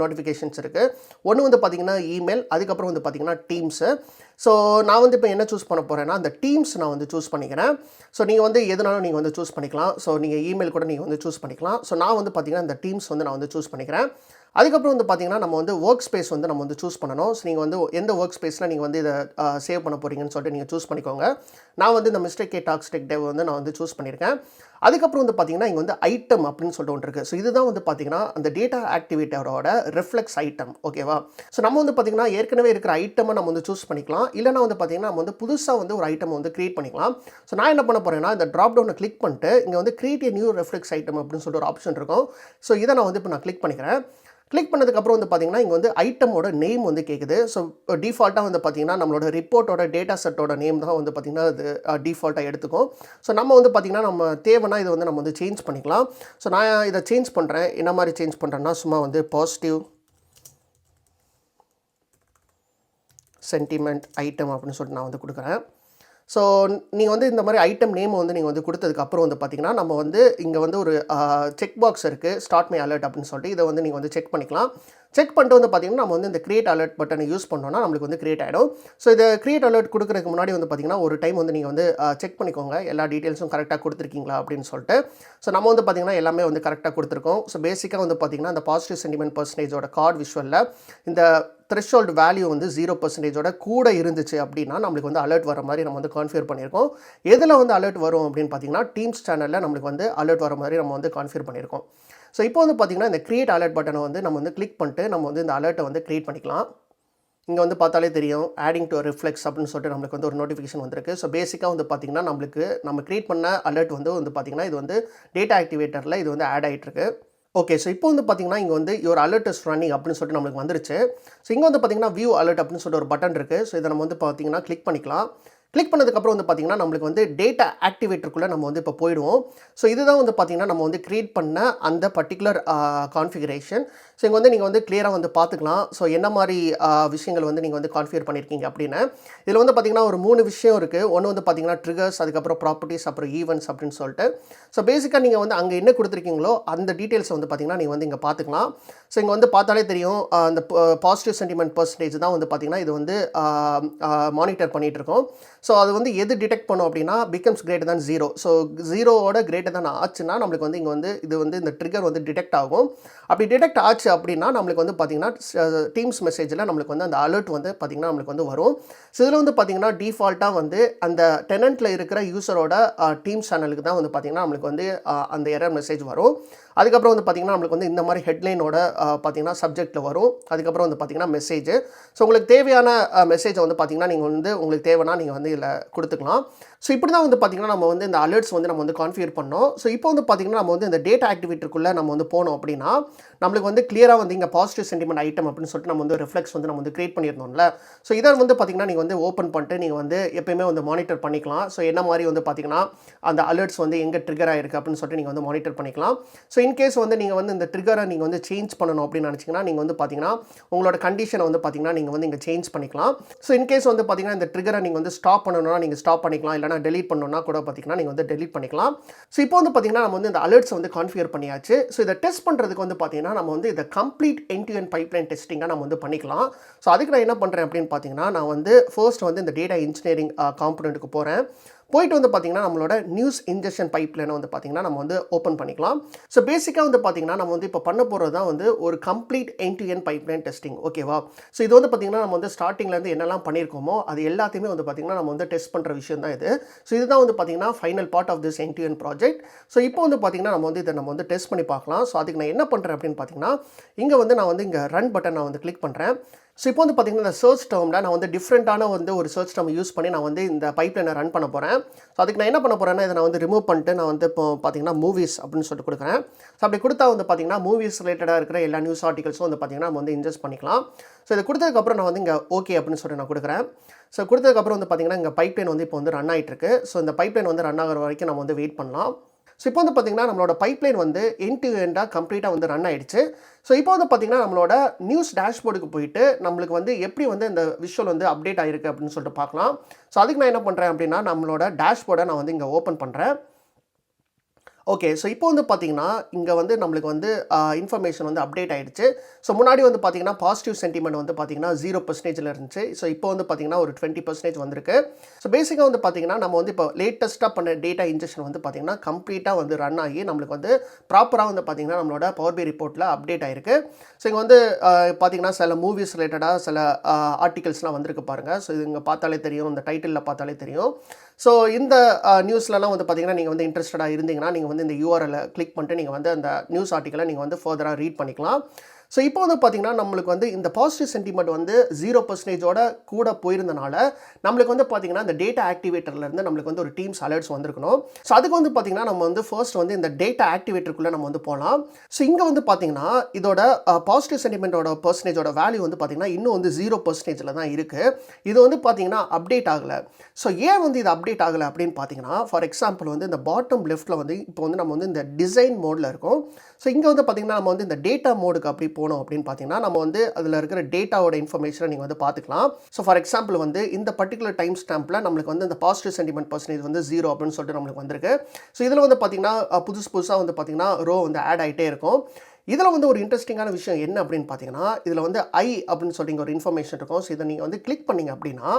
நோட்டிஃபிகேஷன்ஸ் இருக்குது. ஒன்று வந்து பார்த்தீங்கன்னா இமெயில், அதுக்கப்புறம் வந்து பார்த்தீங்கன்னா டீம்ஸு. ஸோ நான் வந்து இப்போ என்ன சூஸ் பண்ண போகிறேன்னா அந்த டீம்ஸ் நான் வந்து சூஸ் பண்ணிக்கிறேன். ஸோ நீங்கள் வந்து எதுனாலும் நீங்கள் வந்து சூஸ் பண்ணிக்கலாம். ஸோ நீங்கள் இமெயில் கூட நீங்கள் வந்து சூஸ் பண்ணிக்கலாம். ஸோ நான் வந்து பார்த்தீங்கன்னா இந்த டீம்ஸ் வந்து நான் வந்து சூஸ் பண்ணிக்கிறேன். அதுக்கப்புறம் வந்து பார்த்தீங்கன்னா நம்ம வந்து ஒர்க் ஸ்பேஸ் வந்து நம்ம வந்து சூஸ் பண்ணணும். ஸோ நீங்கள் வந்து எந்த ஒர்க் ஸ்பேஸில் நீங்கள் வந்து இதை சேவ் பண்ண போகிறீங்கன்னு சொல்லிட்டு நீங்கள் சூஸ் பண்ணிக்கோங்க. நான் வந்து இந்த மிஸ்டேக் கே டாக்ஸ் டெக் டெவ் வந்து நான் வந்து சூஸ் பண்ணியிருக்கேன். அதுக்கப்புறம் வந்து பார்த்தீங்கன்னா இங்கே வந்து ஐட்டம் அப்படின்னு சொல்லிட்டு ஒன்று இருக்குது. ஸோ இதுதான் வந்து பார்த்தீங்கன்னா அந்த டேட்டா ஆக்டிவேட்டரோட ரிஃப்ளெக்ஸ் ஐட்டம். ஓகேவா? ஸோ நம்ம வந்து பார்த்தீங்கன்னா ஏற்கனவே இருக்கிற ஐட்டமை நம்ம வந்து சூஸ் பண்ணிக்கலாம். இல்லைனா வந்து பார்த்தீங்கன்னா நம்ம வந்து புதுசாக வந்து ஒரு ஐட்டம் வந்து கிரியேட் பண்ணிக்கலாம். ஸோ நான் என்ன பண்ண போகிறேன்னா இந்த ட்ராப் டவுனை கிளிக் பண்ணிட்டு இங்கே வந்து create a new reflex item அப்படின்னு சொல்லிட்டு ஒரு ஆப்ஷன் இருக்கும். ஸோ இதை நான் வந்து இப்போ நான் கிளிக் பண்ணிக்கிறேன். கிளிக் பண்ணதுக்கப்புறம் வந்து பார்த்தீங்கன்னா இங்கே வந்து ஐட்டமோட நேம் வந்து கேட்குது. ஸோ டிஃபால்ட்டாக வந்து பார்த்தீங்கன்னா நம்மளோட ரிப்போர்ட்டோட டேட்டா செட்டோட நேம் தான் வந்து பார்த்தீங்கன்னா அது டிஃபால்ட்டாக எடுத்துக்கும். ஸோ நம்ம வந்து பார்த்தீங்கன்னா நம்ம தேவைன்னா இதை வந்து நம்ம வந்து சேஞ்ச் பண்ணிக்கலாம். ஸோ நான் இதை சேஞ்ச் பண்ணுறேன். என்ன மாதிரி சேஞ்ச் பண்ணுறேன்னா சும்மா வந்து பாசிட்டிவ் சென்டிமெண்ட் ஐட்டம் அப்படின்னு சொல்லிட்டு நான் வந்து கொடுக்குறேன். ஸோ நீங்கள் வந்து இந்த மாதிரி ஐட்டம் நேம் வந்து நீங்கள் வந்து கொடுத்ததுக்கப்புறம் வந்து பார்த்தீங்கன்னா நம்ம வந்து இங்கே வந்து ஒரு செக் பாக்ஸ் இருக்குது ஸ்டார்ட் மை அலர்ட் அப்படின்னு சொல்லிட்டு இதை வந்து நீங்கள் வந்து செக் பண்ணிக்கலாம். செக் பண்ணிட்டு வந்து பார்த்தீங்கன்னா நம்ம வந்து இந்த கிரியேட் அலர்ட் பட்டனை யூஸ் பண்ணோன்னா நம்மளுக்கு வந்து கிரியேட் ஆகிடும். ஸோ இதை கிரியேட் அலர்ட் கொடுக்குறதுக்கு முன்னாடி வந்து பார்த்தீங்கன்னா ஒரு டைம் வந்து நீங்கள் வந்து செக் பண்ணிக்கோங்க எல்லா டீட்டெயில்ஸும் கரெக்டாக கொடுத்துருக்கீங்களா அப்படின்னு சொல்லிட்டு. ஸோ நம்ம வந்து பார்த்தீங்கன்னா எல்லாமே வந்து கரெக்டாக கொடுத்துருக்கோம். ஸோ பேசிக்காக வந்து பார்த்தீங்கன்னா இந்த பாசிட்டிவ் சென்டிமெண்ட் பர்சன்டேஜோட கார்டு விஷுவலில் இந்த த்ரெஷ்ஹோல்டு வேல்யூ வந்து 0%ஓட கூட இருந்துச்சு அப்படின்னா நம்மளுக்கு வந்து அலர்ட் வர மாதிரி நம்ம வந்து கான்ஃபிகர் பண்ணியிருக்கோம். எதில் வந்து அலர்ட் வரும் அப்படின்னு பார்த்தீங்கன்னா டீம்ஸ் சேனலில் நம்மளுக்கு வந்து அலர்ட் வர மாதிரி நம்ம வந்து கான்ஃபிகர் பண்ணியிருக்கோம். ஸோ இப்போ வந்து பார்த்தீங்கன்னா இந்த கிரியேட் அலர்ட் பட்டனை வந்து நம்ம வந்து கிளிக் பண்ணிட்டு நம்ம வந்து இந்த அலர்ட்டை வந்து கிரியேட் பண்ணிக்கலாம். இங்கே வந்து பார்த்தாலே தெரியும் ஆடிங் டு ரிஃப்ளெக்ஸ் அப்படின்னு சொல்லிட்டு நம்மளுக்கு வந்து ஒரு நோட்டிஃபிகேஷன் வந்திருக்கு. ஸோ பேசிக்காக வந்து பார்த்திங்கன்னா நம்ம கிரியேட் பண்ண அலர்ட் வந்து பார்த்திங்கன்னா இது வந்து டேட்டா ஆக்டிவேட்டரில் இது வந்து ஆட் ஆகிட்டுருக்கு. ஓகே, ஸோ இப்போ வந்து பார்த்தீங்கன்னா இங்கே வந்து யுவர் அலர்ட் இஸ் ரன்னிங் அப்படின்னு சொல்லிட்டு நம்மளுக்கு வந்துருச்சு. ஸோ இங்கே வந்து பார்த்தீங்கன்னா வியூ அலர்ட் அப்படின்னு சொல்லிட்டு ஒரு பட்டன் இருக்குது. ஸோ இதை நம்ம வந்து பார்த்தீங்கன்னா கிளிக் பண்ணிக்கலாம். கிளிக் பண்ணதுக்கப்புறம் வந்து பார்த்தீங்கன்னா, நம்மளுக்கு வந்து டேட்டா ஆக்டிவேட்டருக்குள்ள நம்ம வந்து இப்போ போயிடுவோம். ஸோ இதுதான் வந்து பார்த்தீங்கன்னா, நம்ம வந்து கிரியேட் பண்ண அந்த பர்ட்டிகுலர் கான்ஃபிகரேஷன். ஸோ இங்க வந்து நீங்க வந்து கிளியரா வந்து பார்த்துக்கலாம். ஸோ என்ன மாரி விஷயங்கள் வந்து நீங்க வந்து கான்ஃபிகர் பண்ணியிருக்கீங்க அப்படின்னு. இதில வந்து பார்த்தீங்கன்னா, ஒரு 3 விஷயம் இருக்கு. ஒண்ணு வந்து பார்த்தீங்கன்னா, ட்ரிகர்ஸ், அதுக்கப்புறம் ப்ராப்பர்ட்டீஸ், அப்புறம் ஈவென்ட்ஸ் அப்படின்னு சொல்லிட்டு. ஸோ பேசிக்கா நீங்க வந்து அங்க என்ன குடுத்துருக்கீங்களோ, அந்த டீட்டெயில்ஸ வந்து பார்த்தீங்கன்னா, நீங்க வந்து இங்க பார்த்துக்கலாம். ஸோ இங்க வந்து பார்த்தாலே தெரியும், அந்த பாசிட்டிவ் சென்டிமென்ட் பெர்சன்டேஜ் தான் வந்து பார்த்தீங்கன்னா, இது வந்து மானிட்டர் பண்ணிட்டு இருக்கோம். ஸோ அது வந்து எது டிடெக்ட் பண்ணும் அப்படின்னா, பிகம்ஸ் கிரேட்டர் தேன் 0. ஸோ 0வோட கிரேட்டர் தேன் ஆச்சுன்னா, நம்மளுக்கு வந்து இங்க வந்து இது வந்து இந்த ட்ரிகர் வந்து டிடெக்ட் ஆகும். அப்படி டிடெக்ட் ஆச்சு அப்படின்னா, நம்மளுக்கு வந்து பார்த்தீங்கன்னா, டீம்ஸ் மெசேஜில நம்மளுக்கு வந்து அந்த அலர்ட் வந்து பார்த்தீங்கன்னா, நம்மளுக்கு வந்து வரும். ஸோ இதில வந்து பார்த்தீங்கன்னா, டிஃபால்ட்டா வந்து அந்த டெனன்ட்ல இருக்கிற யூசரோட டீம்ஸ் சேனலுக்கு தான் வந்து பார்த்தீங்கன்னா, நம்மளுக்கு வந்து அந்த எரர் மெசேஜ் வரும். அதுக்கப்புறம் வந்து பார்த்தீங்கன்னா, நம்மளுக்கு வந்து இந்த மாரி ஹெட்லைனோட பார்த்தீங்கன்னா, சப்ஜெக்ட்ல வரும். அதுக்கப்புறம் வந்து பார்த்தீங்கன்னா, மெசேஜ். ஸோ உங்களுக்கு தேவையான மெசேஜ வந்து பார்த்தீங்கன்னா, நீங்க வந்து உங்களுக்கு தேவைன்னா நீங்க வந்து இதில குடுத்துக்கலாம். ஸோ இப்படி தான் வந்து பார்த்தீங்கன்னா, நம்ம வந்து இந்த அலர்ட்ஸ் வந்து நம்ம வந்து கான்ஃபிகர் பண்ணோம். ஸோ இப்போ வந்து பார்த்தீங்கன்னா, நம்ம வந்து இந்த டேட்டா ஆக்டிவேட்டருக்குள்ள நம்ம வந்து போனோம் அப்படின்னா, நம்மளுக்கு வந்து கிளியரா வந்து இங்க பாசிட்டிவ் சென்டிமென்ட் ஐட்டம் அப்படின்னு சொல்லிட்டு நம்ம வந்து ரிஃப்ளெக்ஸ் வந்து நம்ம வந்து கிரியேட் பண்ணியிருந்தோம்ல. ஸோ இத வந்து பார்த்தீங்கன்னா, நீங்க வந்து ஓப்பன் பண்ணிட்டு நீங்க வந்து எப்பயுமே வந்து மானிட்டர் பண்ணிக்கலாம். ஸோ என்ன மாரி வந்து பார்த்தீங்கன்னா, அந்த அலர்ட்ஸ் வந்து எங்க ட்ரிகர் ஆயிருக்கு அப்படின்னு சொல்லிட்டு நீங்க வந்து மானிட்டர் பண்ணிக்கலாம். ஸோ இன்கேஸ் வந்து நீங்க வந்து இந்த ட்ரிகரை நீங்க வந்து சேஞ்ச் பண்ணணும் அப்படின்னு நினைச்சீங்கன்னா, நீங்க வந்து பார்த்தீங்கன்னா, உங்களோட கண்டிஷனை வந்து பார்த்தீங்கன்னா, நீங்க வந்து இங்க சேஞ்ச் பண்ணிக்கலாம். ஸோ இன்கேஸ் வந்து பார்த்தீங்கன்னா, இந்த ட்ரிகரை நீங்க வந்து ஸ்டாப் பண்ணணும்னா நீங்க ஸ்டாப் பண்ணிக்கலாம். இல்லைனா டெலீட் பண்ணணும்னா கூட பார்த்தீங்கன்னா, நீங்க வந்து டெலீட் பண்ணிக்கலாம். ஸோ இப்போ வந்து பார்த்தீங்கன்னா, நம்ம வந்து இந்த அலர்ட்ஸை வந்து கான்ஃபிகர் பண்ணியாச்சு. ஸோ இதை டெஸ்ட் பண்ணுறதுக்கு வந்து பார்த்தீங்கன்னா, நம்ம வந்து இதை complete end to end pipeline டெஸ்டிங்காக நம்ம வந்து பண்ணிக்கலாம். ஸோ அதுக்கு நான் என்ன பண்ணுறேன் அப்படின்னு பார்த்தீங்கன்னா, நான் வந்து ஃபர்ஸ்ட் வந்து இந்த டேட்டா இன்ஜினியரிங் காம்பனன்ட்டுக்கு போகிறேன். போயிட்டு வந்து பார்த்தீங்கன்னா, நம்மளோட நியூஸ் இன்ஜெக்ஷன் பைப்லைனை வந்து பார்த்தீங்கன்னா, நம்ம வந்து ஓப்பன் பண்ணிக்கலாம். ஸோ பேசிக்கா வந்து பார்த்தீங்கன்னா, நம்ம வந்து இப்போ பண்ண போறது தான் வந்து ஒரு complete end to end pipeline testing. ஓகேவா? ஸோ இது வந்து பார்த்தீங்கன்னா, நம்ம வந்து ஸ்டார்ட்டிங்லேருந்து என்னெல்லாம் பண்ணியிருக்கோமோ, அது எல்லாத்தையுமே வந்து பார்த்தீங்கன்னா, நம்ம வந்து டெஸ்ட் பண்ணுற விஷயம் தான் இது. ஸோ இதுதான் வந்து பார்த்தீங்கன்னா, final part of this end to end project. So இப்போ வந்து பார்த்தீங்கன்னா, நம்ம வந்து இதை நம்ம வந்து டெஸ்ட் பண்ணி பார்க்கலாம். ஸோ அதுக்கு நான் என்ன பண்ணுறேன் அப்படின்னு பார்த்தீங்கன்னா, இங்கே வந்து நான் வந்து இங்கே ரன் பட்டன் நான் வந்து கிளிக் பண்ணுறேன். ஸோ இப்போ வந்து பார்த்தீங்கன்னா, இந்த சர்ச் டெர்மில் நான் வந்து டிஃப்ரெண்ட்டான வந்து ஒரு சர்ச் டெர்ம் யூஸ் பண்ணி நான் வந்து இந்த பைப்லைனை ரன் பண்ண போகிறேன். ஸோ அதுக்கு நான் என்ன பண்ண போகிறேன்னா, இதை நான் வந்து ரிமூவ் பண்ணிட்டு நான் வந்து இப்போ பார்த்தீங்கன்னா, மூவிஸ் அப்படின்னு சொல்லிட்டு கொடுக்குறேன். ஸோ அப்படி கொடுத்தா வந்து பார்த்தீங்கன்னா, மூவிஸ் ரிலேட்டடாக இருக்கிற எல்லா நியூஸ் ஆர்டிகல்ஸும் வந்து பார்த்தீங்கன்னா, நம்ம வந்து இன்ஜெஸ்ட் பண்ணிக்கலாம். ஸோ இதை கொடுத்ததுக்கப்புறம் நான் வந்து இங்கே ஓகே அப்படின்னு சொல்லிட்டு நான் கொடுக்குறேன். ஸோ கொடுத்ததுக்கப்புறம் வந்து பார்த்தீங்கன்னா, இங்கே பைப்லைன் வந்து இப்போ வந்து ரன் ஆகிட்டு இருக்கு. ஸோ இந்த பைப்லைன் வந்து ரன் ஆகிற வரைக்கும் நம்ம வந்து வெயிட் பண்ணலாம். ஸோ இப்போ வந்து பார்த்தீங்கன்னா, நம்மளோட பைப்லைன் வந்து எண்ட் டு எண்டாக கம்ப்ளீட்டாக வந்து ரன் ஆயிடுச்சு. ஸோ இப்போ வந்து பார்த்தீங்கன்னா, நம்மளோட நியூஸ் டேஷ்போர்டுக்கு போயிட்டு நம்மளுக்கு வந்து எப்படி வந்து இந்த விஷுவல் வந்து அப்டேட் ஆயிருக்கு அப்படின்னு சொல்லிட்டு பார்க்கலாம். ஸோ அதுக்கு நான் என்ன பண்ணுறேன் அப்படின்னா, நம்மளோட டேஷ்போர்டை நான் வந்து இங்கே ஓப்பன் பண்ணுறேன். ஓகே. ஸோ இப்போ வந்து பார்த்தீங்கன்னா, இங்க வந்து நம்மளுக்கு வந்து இன்ஃபர்மேஷன் வந்து அப்டேட் ஆயிடுச்சு. ஸோ முன்னாடி வந்து பார்த்தீங்கன்னா, பாசிட்டிவ் சென்டிமென்ட் வந்து பார்த்தீங்கன்னா 0%ல இருந்துச்சு. ஸோ இப்போ வந்து பார்த்தீங்கன்னா, ஒரு 20% வந்திருக்கு. ஸோ பேசிக்கா வந்து பார்த்தீங்கன்னா, நம்ம வந்து இப்போ லேட்டஸ்ட்டா பண்ண டேட்டா இன்ஜெக்ஷன் வந்து பார்த்தீங்கன்னா, கம்ப்ளீட்டா வந்து ரன் ஆகி நம்மளுக்கு வந்து ப்ராப்பரா வந்து பார்த்தீங்கன்னா, நம்மளோட பவர் BI ரிப்போர்ட்ல அப்டேட் ஆயிருக்கு. ஸோ இங்க வந்து பார்த்தீங்கன்னா, சில மூவிஸ் ரிலேட்டடா சில ஆர்டிகல்ஸ்லாம் வந்திருக்கு பாருங்க. ஸோ இது இங்க பார்த்தாலே தெரியும். இந்த டைட்டில்ல பார்த்தாலே தெரியும். ஸோ இந்த நியூஸ்லலாம் வந்து பார்த்தீங்கன்னா, நீங்க வந்து இன்ட்ரெஸ்டடா இருந்தீங்கன்னா, நீங்க வந்து இந்த URL கிளிக் பண்ணிட்டு நீங்க வந்து அந்த நியூஸ் ஆர்டிக்கலை நீங்க வந்து ஃபர்தரா ரீட் பண்ணிக்கலாம். ஸோ இப்போ வந்து பார்த்தீங்கன்னா, நம்மளுக்கு வந்து இந்த பாசிட்டிவ் சென்டிமென்ட் வந்து 0%ஓட கூட போயிருந்தனால, நம்மளுக்கு வந்து பார்த்தீங்கன்னா, இந்த டேட்டா ஆக்டிவேட்டர்லேருந்து நம்மளுக்கு வந்து ஒரு டீம்ஸ் அலர்ட்ஸ் வந்திருக்கணும். ஸோ அதுக்கு வந்து பார்த்தீங்கன்னா, நம்ம வந்து ஃபர்ஸ்ட் வந்து இந்த டேட்டா ஆக்டிவேட்டருக்குள்ள நம்ம வந்து போலாம். ஸோ இங்க வந்து பார்த்தீங்கன்னா, இதோட பாசிட்டிவ் சென்டிமென்ட்டோட பெர்சன்டேஜோட வேல்யூ வந்து பார்த்தீங்கன்னா, இன்னும் வந்து 0%ல தான் இருக்கு. இது வந்து பார்த்தீங்கன்னா, அப்டேட் ஆகல. ஸோ ஏன் வந்து இது அப்டேட் ஆகல அப்படின்னு பார்த்தீங்கன்னா, ஃபார் எக்ஸாம்பிள் வந்து இந்த பாட்டம் லெஃப்ட்ல வந்து இப்போ வந்து நம்ம வந்து இந்த டிசைன் மோட்ல இருக்கோம். ஸோ இங்க வந்து பார்த்தீங்கன்னா, நம்ம வந்து இந்த டேட்டா மோடுக்கு அப்படி போனோம் அப்படின்னு பார்த்தீங்கன்னா, நம்ம வந்து அதில் இருக்கிற டேட்டாவோட இன்ஃபர்மேஷனை நீங்கள் வந்து பார்த்துக்கலாம். ஸோ ஃபார் எக்ஸாம்பிள் வந்து இந்த பர்டிகுலர் டைம் ஸ்டாம்பில் நம்மளுக்கு வந்து இந்த பாசிட்டிவ் சென்டிமென்ட் பெர்சன்டேஜ் வந்து 0 அப்படின்னு சொல்லிட்டு நம்மளுக்கு வந்திருக்கு. ஸோ இதில் வந்து பார்த்தீங்கன்னா, புதுசாக வந்து பார்த்தீங்கன்னா ரோ வந்து ஆட் ஆகிட்டே இருக்கும். இதில் வந்து ஒரு இன்ட்ரெஸ்டிங்கான விஷயம் என்ன அப்படின்னு பார்த்தீங்கன்னா, இதில் வந்து அப்படின்னு சொல்லிட்டு ஒரு இன்ஃபர்மேஷன் இருக்கும். ஸோ இதை நீங்கள் வந்து கிளிக் பண்ணீங்க அப்படின்னா,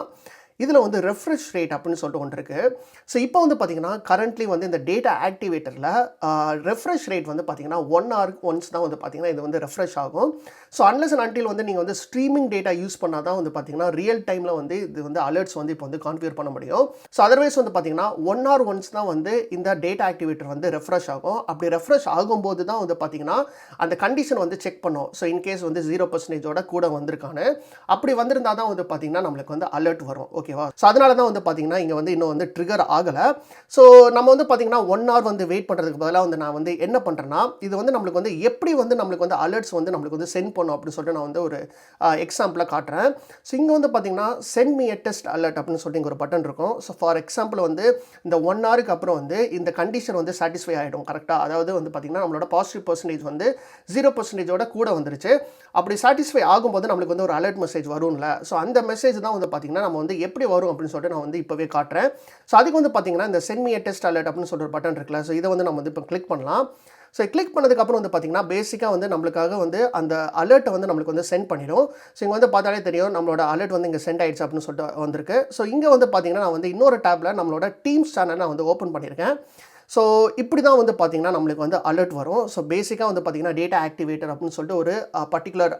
இதில் வந்து ரெஃப்ரெஷ் ரேட் அப்படின்னு சொல்லிட்டு ஒன்று இருக்குது. ஸோ இப்போ வந்து பார்த்தீங்கன்னா, கரண்ட்லி வந்து இந்த டேட்டா ஆக்டிவேட்டரில் ரெஃப்ரெஷ் ரேட் வந்து பார்த்தீங்கன்னா 1 hour ஒன்ஸ் தான் வந்து பார்த்தீங்கன்னா இது வந்து ரெஃப்ரெஷ் ஆகும். ஸோ அன்லெஸ் அண்ட் அன்டில் வந்து நீங்கள் வந்து ஸ்ட்ரீமிங் டேட்டா யூஸ் பண்ணால் தான் வந்து பார்த்தீங்கன்னா, ரியல் டைமில் வந்து இது வந்து அலர்ட்ஸ் வந்து இப்போ வந்து கான்ஃபிகர் பண்ண முடியும். ஸோ அதர்வைஸ் வந்து பார்த்தீங்கன்னா 1 hour ஒன்ஸ் தான் வந்து இந்த டேட்டா ஆக்டிவேட்டர் வந்து ரெஃப்ரெஷ் ஆகும். அப்படி ரெஃப்ரெஷ் ஆகும்போது தான் வந்து பார்த்தீங்கன்னா, அந்த கண்டிஷன் வந்து செக் பண்ணும். ஸோ இன்கேஸ் வந்து 0%ஓட கூட வந்திருக்கான்னு அப்படி வந்திருந்தால் தான் வந்து பார்த்தீங்கன்னா, நம்மளுக்கு வந்து அலர்ட் வரும். ஓகேவா? ஸோ அதனால தான் வந்து பார்த்தீங்கன்னா இங்கே வந்து இன்னும் வந்து ட்ரிகர் ஆகலை. ஸோ நம்ம வந்து பார்த்தீங்கன்னா 1 hour வந்து வெயிட் பண்ணுறதுக்கு பதிலாக வந்து நான் வந்து என்ன பண்ணுறேன்னா, இது வந்து நம்மளுக்கு வந்து எப்படி வந்து நம்மளுக்கு வந்து அலர்ட்ஸ் வந்து நம்மளுக்கு வந்து சென்ட் பண்ணும் அப்படின்னு சொல்லிட்டு நான் வந்து ஒரு எக்ஸாம்பிளாக காட்டுறேன். ஸோ இங்கே வந்து பார்த்தீங்கன்னா send me a test alert அப்படின்னு சொல்லிட்டு இங்கே ஒரு பட்டன் இருக்கும். ஸோ ஃபார் எக்ஸாம்பிள் வந்து இந்த 1 hourக்கு அப்புறம் வந்து இந்த கண்டிஷன் வந்து சாட்டிஸ்ஃபை ஆகிடும் கரெக்டாக. அதாவது வந்து பார்த்தீங்கன்னா நம்மளோட பாசிட்டிவ் பர்சன்டேஜ் வந்து 0% கூட வந்துருச்சு. அப்படி சாட்டிஸ்ஃபை ஆகும்போது நம்மளுக்கு வந்து ஒரு அலர்ட் மெசேஜ் வரும்ல. ஸோ அந்த மெசேஜ் தான் வந்து பார்த்தீங்கன்னா நம்ம வந்து எப்படி வரும் அப்படின்னு சொல்லிட்டு நான் வந்து இப்போவே காட்டுறேன். ஸோ அதுக்கு வந்து பார்த்தீங்கன்னா இந்த send me a test alert அப்படின்னு சொல்லிட்டு ஒரு பட்டன் இருக்குல்ல. ஸோ இதை வந்து நம்ம வந்து இப்போ கிளிக் பண்ணலாம். ஸோ கிளிக் பண்ணதுக்கப்புறம் வந்து பார்த்தீங்கன்னா பேசிக்காக வந்து நம்மளுக்காக வந்து அந்த அலர்ட்டை வந்து நம்மளுக்கு வந்து சென்ட் பண்ணிடும். ஸோ இங்கே வந்து பார்த்தாலே தெரியும் நம்மளோட அலர்ட் வந்து இங்கே சென்ட் ஆயிடுச்சு அப்படின்னு சொல்லிட்டு வந்திருக்கு. ஸோ இங்கே வந்து பார்த்தீங்கன்னா நான் வந்து இன்னொரு டேப்பில் நம்மளோட டீம்ஸ் சேனல் நான் வந்து ஓப்பன் பண்ணியிருக்கேன். ஸோ இப்படி தான் வந்து பார்த்தீங்கன்னா நம்மளுக்கு வந்து அலர்ட் வரும். ஸோ பேசிக்காக வந்து பார்த்தீங்கன்னா டேட்டா ஆக்டிவேட்டர் அப்படின்னு சொல்லிட்டு ஒரு பர்டிகுலர்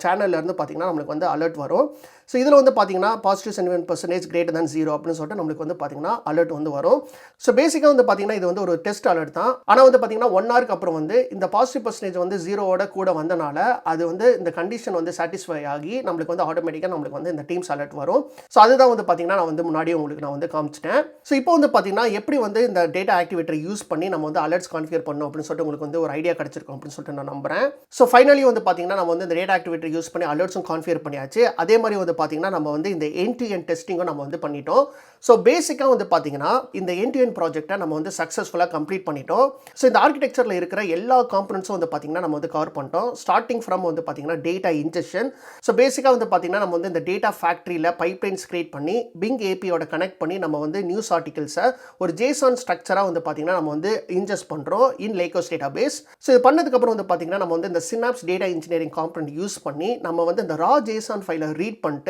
சேனல்லேருந்து பார்த்தீங்கன்னா நம்மளுக்கு வந்து அலர்ட் வரும். ஸோ இதில் வந்து பார்த்தீங்கன்னா positive sentiment percentage greater than 0 அப்படின்னு சொல்லிட்டு நம்மளுக்கு வந்து பார்த்தீங்கன்னா அலர்ட் வந்து வரும். ஸோ பேசிக்காக வந்து பார்த்தீங்கன்னா இது வந்து ஒரு டெஸ்ட் அலர்ட் தான். ஆனால் வந்து பார்த்தீங்கன்னா 1 hourக்கு அப்புறம் வந்து இந்த பாசிட்டிவ் பர்சன்டேஜ் வந்து 0வோட கூட வந்தனால அது வந்து இந்த கண்டிஷன் வந்து சாட்டிஸ்ஃபை ஆகி நம்மளுக்கு வந்து ஆட்டோமேட்டிக்காக நம்மளுக்கு வந்து இந்த டீம்ஸ் அலர்ட் வரும். ஸோ அதுதான் வந்து பார்த்தீங்கன்னா நான் வந்து முன்னாடியே உங்களுக்கு நான் வந்து காமிச்சிட்டேன். ஸோ இப்போ வந்து பார்த்தீங்கன்னா எப்படி வந்து இந்த டேட்டா ஆக்டிவேட்டர் யூஸ் பண்ணி நம்ம வந்து அலர்ட்ஸ் கான்ஃபிகர் பண்ணணும் அப்படின்னு சொல்லிட்டு உங்களுக்கு வந்து ஒரு ஐடியா கிடைச்சிருக்கும் அப்படின்னு சொல்லிட்டு நான் நம்புறேன். ஸோ ஃபைனலி வந்து பார்த்தீங்கன்னா நம்ம வந்து இந்த டேட்டா ஆக்டிவேட்டர் யூஸ் பண்ணி அலர்ட்ஸும் கான்ஃபிகர் பண்ணியாச்சு. அதே மாதிரி வந்து பார்த்தீங்கன்னா நம்ம வந்து இந்த எண்ட் டு எண்ட் டெஸ்டிங்கும் நம்ம வந்து பண்ணிட்டோம். ஸோ பேசிக்காக வந்து பார்த்தீங்கன்னா இந்த எண்ட் டு எண்ட் ப்ராஜெக்ட்டை நம்ம வந்து சக்ஸஸ்ஃபுல்லாக கம்ப்ளீட் பண்ணிட்டோம். ஸோ இந்த ஆர்கிடெக்சரில் இருக்கிற எல்லா காம்பனன்ட்ஸும் வந்து பார்த்தீங்கன்னா நம்ம வந்து கவர் பண்ணிட்டோம். ஸ்டார்டிங் ஃப்ரம் வந்து பார்த்தீங்கன்னா டேட்டா இன்ஜெக்ஷன். ஸோ பேசிக்காக வந்து பார்த்தீங்கன்னா நம்ம வந்து இந்த டேட்டா ஃபேக்ட்ரியில் பைப்லைன்ஸ் கிரியேட் பண்ணி பிங் ஏபியோட கனெக்ட் பண்ணி நம்ம வந்து நியூஸ் ஆர்டிகல்ஸை ஒரு ஜேசான் ஸ்ட்ரக்சராக வந்து பார்த்தீங்கன்னா நம்ம வந்து இன்ஜெஸ்ட் பண்ணுறோம் இன் லேக்கோஸ் டேட்டாபேஸ். ஸோ இது பண்ணதுக்கப்புறம் வந்து பார்த்தீங்கன்னா நம்ம வந்து இந்த synapse data engineering component use பண்ணி நம்ம வந்து இந்த ரா ஜேசான் ஃபைலை ரீட் பண்ணிட்டு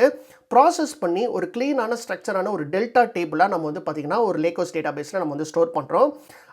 ப்ராசஸ் பண்ணி ஒரு க்ளீனான ஸ்ட்ரக்சரான ஒரு டெல்டா டேபிளாக நம்ம வந்து பார்த்தீங்கன்னா ஒரு லேக்கோஸ் டேட்டாபேஸில் நம்ம வந்து ஸ்டோர் பண்ணுறோம்.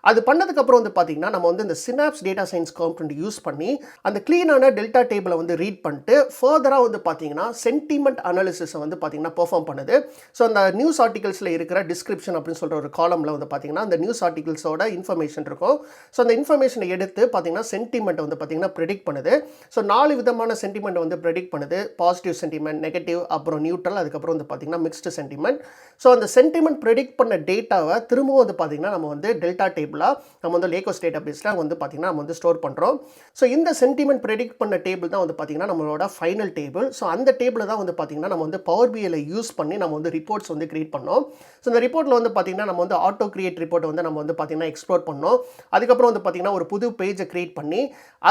அது பண்ணதுக்கப்புறம் வந்து பார்த்தீங்கன்னா நம்ம வந்து இந்த synapse data science component use பண்ணி அந்த க்ளீனான டெல்டா டேபிளை வந்து ரீட் பண்ணிட்டு ஃபர்தராக வந்து பார்த்தீங்கன்னா சென்டிமெண்ட் அனாலிசிஸை வந்து பார்த்தீங்கன்னா பெர்ஃபார்ம் பண்ணுது. ஸோ அந்த நியூஸ் ஆர்டிகல்ஸில் இருக்கிற டிஸ்கிரிப்ஷன் அப்படின்னு சொல்கிற ஒரு காலமில் வந்து பார்த்தீங்கன்னா அந்த நியூஸ் ஆர்டிகல்ஸோட இன்ஃபர்மேஷன் இருக்கும். ஸோ அந்த இன்ஃபர்மேஷனை எடுத்து பார்த்தீங்கன்னா சென்டிமெண்ட்டை வந்து பார்த்தீங்கன்னா ப்ரெடிக்ட் பண்ணுது. ஸோ 4 விதமான சென்டிமெண்ட் வந்து ப்ரெடிக்ட் பண்ணுது. பாசிட்டிவ் சென்டிமெண்ட், நெகட்டிவ், அப்புறம் நியூட்ரல், அதுக்கப்புறம் வந்து பார்த்தீங்கன்னா மிக்ஸ்டு சென்டிமெண்ட். ஸோ அந்த சென்டிமெண்ட் ப்ரெடிக்ட் பண்ண டேட்டாவை திரும்பவும் வந்து பார்த்தீங்கன்னா நம்ம வந்து டெல்டா டேபிளாக நம்ம வந்து லேக்கோஸ் டேட்டாபேஸில் வந்து பார்த்தீங்கன்னா நம்ம வந்து ஸ்டோர் பண்ணுறோம். ஸோ இந்த சென்டிமெண்ட் ப்ரெடிக்ட் பண்ண டேபிள் தான் வந்து பார்த்தீங்கன்னா நம்மளோட ஃபைனல் டேபிள். ஸோ அந்த டேபிளில் தான் வந்து பார்த்தீங்கன்னா நம்ம வந்து பவர் பிஐல யூஸ் பண்ணி நம்ம வந்து ரிப்போர்ட்ஸ் வந்து கிரியேட் பண்ணோம். ஸோ இந்த ரிப்போர்ட்டில் வந்து பார்த்தீங்கன்னா நம்ம வந்து ஆட்டோ கிரியேட் ரிப்போர்ட் வந்து நம்ம வந்து பார்த்தீங்கன்னா எக்ஸ்ப்ளோர் பண்ணோம். அதுக்கப்புறம் வந்து பார்த்தீங்கன்னா ஒரு புது பேஜை கிரியேட் பண்ணி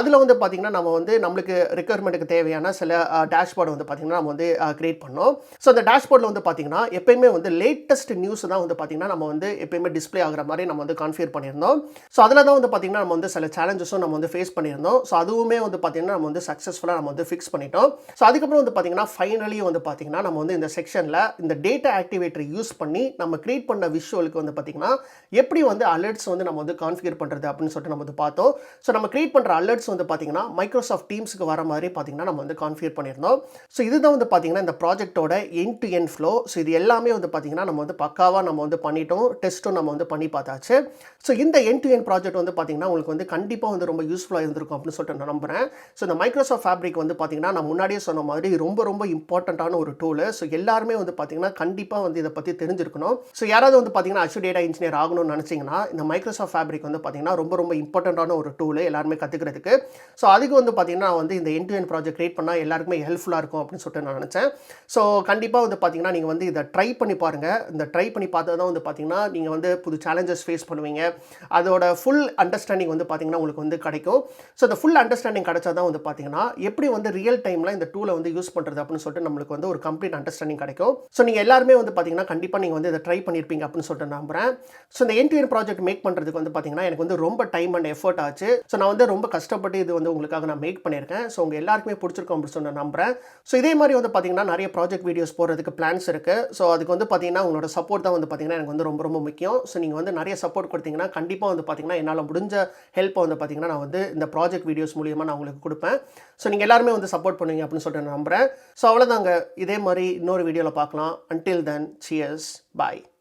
அதில் வந்து பார்த்தீங்கன்னா நம்ம வந்து நம்மளுக்கு ரெக்யர்மெண்ட்டுக்கு தேவையான சில டேஷ்போர்டை வந்து பார்த்தீங்கன்னா நம்ம வந்து கிரியேட் பண்ணோம். ஸோ அந்த டேஷ்போர்டில் வந்து பார்த்தீங்கன்னா எப்பயுமே வந்து லேட்டஸ்ட் நியூஸ் தான் வந்து பார்த்தீங்கன்னா நம்ம வந்து எப்பயுமே டிஸ்பிளே ஆகிற மாதிரி நம்ம வந்து கான்ஃபிகர் பண்ணியிருந்தோம். ஸோ அதில் தான் வந்து பார்த்தீங்கன்னா நம்ம வந்து சில சேலஞ்சஸும் நம்ம வந்து ஃபேஸ் பண்ணியிருந்தோம். ஸோ அதுவுமே வந்து பார்த்தீங்கன்னா நம்ம வந்து சக்ஸஸ்ஃபுல்லாக நம்ம வந்து ஃபிக்ஸ் பண்ணிட்டோம். ஸோ அதுக்கப்புறம் வந்து பார்த்தீங்கன்னா ஃபைனலி வந்து பார்த்தீங்கன்னா நம்ம வந்து இந்த செக்ஷனில் இந்த டேட்டா ஆக்டிவேட்டர் யூஸ் பண்ணி நம்ம கிரியேட் பண்ண விஷுவலுக்கு வந்து பார்த்தீங்கன்னா எப்படி வந்து அலர்ட்ஸ் வந்து நம்ம வந்து கான்ஃபிகர் பண்ணுறது அப்படின்னு சொல்லிட்டு நம்ம வந்து பார்த்தோம். ஸோ நம்ம கிரியேட் பண்ணுற அலர்ட்ஸ் வந்து பார்த்தீங்கன்னா மைக்ரோசாஃப்ட் டீம்ஸ்க்கு வர மாதிரி பார்த்தீங்கன்னா நம்ம வந்து கான்ஃபிகர் பண்ணியிருந்தோம். ஸோ இதுதான் வந்து பார்த்தீங்கன்னா இந்த ப்ராஜெக்ட்டோட end to end flow. So இது எல்லாமே வந்து பார்த்தீங்கன்னா நம்ம வந்து பக்காவாக நம்ம வந்து பண்ணிட்டோம். டெஸ்ட்டும் நம்ம வந்து பண்ணி பார்த்தாச்சு. ஸோ இந்த எண்ட் டு எண்ட் ப்ராஜெக்ட் வந்து பார்த்தீங்கன்னா உங்களுக்கு வந்து கண்டிப்பாக வந்து ரொம்ப யூஸ்ஃபுல்லாக இருந்திருக்கும் அப்படின்னு சொல்லிட்டு நான் நம்புறேன். ஸோ இந்த மைக்ரோசாஃப்ட் ஃபேப்ரிக் வந்து பார்த்தீங்கன்னா நான் முன்னாடியே சொன்ன மாதிரி ரொம்ப ரொம்ப இம்பார்ட்டண்ட்டான ஒரு டூலு. ஸோ எல்லாருமே வந்து பார்த்தீங்கன்னா கண்டிப்பாக வந்து இதை பற்றி தெரிஞ்சிருக்கணும். ஸோ யாராவது வந்து பார்த்தீங்கன்னா அஷ்யூர் டேட்டா இன்ஜினியர் ஆகணும்னு நினச்சிங்கன்னா இந்த மைக்ரோசாஃப்ட் ஃபேப்ரிக் வந்து பார்த்தீங்கன்னா ரொம்ப ரொம்ப இம்பார்ட்டண்ட்டான ஒரு டூலு எல்லாருமே கற்றுக்கிறதுக்கு. ஸோ அதுக்கு வந்து பார்த்தீங்கன்னா வந்து இந்த end to end project create பண்ணால் எல்லாருக்குமே ஹெல்ப்ஃபுல்லாக இருக்கும் அப்படின்னு சொல்லிட்டு நான் நினச்சேன். ஸோ கண்டிப்பாக வந்து பார்த்தீங்கன்னா நீங்கள் வந்து இதை ட்ரை பண்ணி பாருங்கள். இந்த ட்ரை பண்ணி பார்த்தா தான் வந்து பார்த்தீங்கன்னா நீங்கள் வந்து புது சேலஞ்சஸ் ஃபேஸ் பண்ணுவீங்க. அதோட ஃபுல் அண்டர்ஸ்டாண்டிங் வந்து பார்த்தீங்கன்னா உங்களுக்கு வந்து கிடைக்கும். ஸோ இந்த ஃபுல் அண்டர்ஸ்டாண்டிங் கிடைச்சா தான் வந்து பார்த்தீங்கன்னா எப்படி வந்து ரியல் டைமில் இந்த டூலை வந்து யூஸ் பண்ணுறது அப்படின்னு சொல்லிட்டு நம்மளுக்கு வந்து ஒரு கம்ப்ளீட் அண்டர்ஸ்டாண்டிங் கிடைக்கும். ஸோ நீங்கள் எல்லாருமே வந்து பார்த்தீங்கன்னா கண்டிப்பாக நீங்கள் வந்து இதை ட்ரை பண்ணியிருப்பீங்க அப்படின்னு சொல்லிட்டு நம்புறேன். ஸோ இந்த end to end project make பண்ணுறதுக்கு வந்து பார்த்தீங்கன்னா எனக்கு வந்து ரொம்ப டைம் அண்ட் எஃபர்ட் ஆச்சு. ஸோ நான் வந்து ரொம்ப கஷ்டப்பட்டு இது வந்து உங்களுக்காக நான் மேக் பண்ணியிருக்கேன். ஸோ உங்கள் எல்லாருக்குமே பிடிச்சிருக்கும் அப்படின்னு சொல்லி நான் நம்புறேன். ஸோ இதே மாதிரி வந்து பார்த்தீங்கன்னா நிறைய ப்ராஜெக்ட் வீடியோஸ் போடுறதுக்கு பிளான்ஸ் இருக்குது. ஸோ அதுக்கு வந்து பார்த்தீங்கன்னா உங்களோட சப்போர்ட் தான் வந்து பார்த்தீங்கன்னா எனக்கு வந்து ரொம்ப ரொம்ப முக்கியம். ஸோ நீங்கள் வந்து நிறைய சப்போர்ட் கொடுத்தீங்கன்னா கண்டிப்பாக வந்து பார்த்தீங்கன்னா என்னால் முடிஞ்ச ஹெல்ப்பை வந்து பார்த்தீங்கன்னா நான் வந்து இந்த ப்ராஜெக்ட் வீடியோஸ் மூலியமாக நான் உங்களுக்கு கொடுப்பேன். ஸோ நீங்கள் எல்லாருமே வந்து சப்போர்ட் பண்ணுவீங்க அப்படின்னு சொல்லிட்டு நான் நம்புறேன். ஸோ அவ்வளோதாங்க. இதே மாதிரி இன்னொரு வீடியோவில் பார்க்கலாம். Until then, cheers. Bye.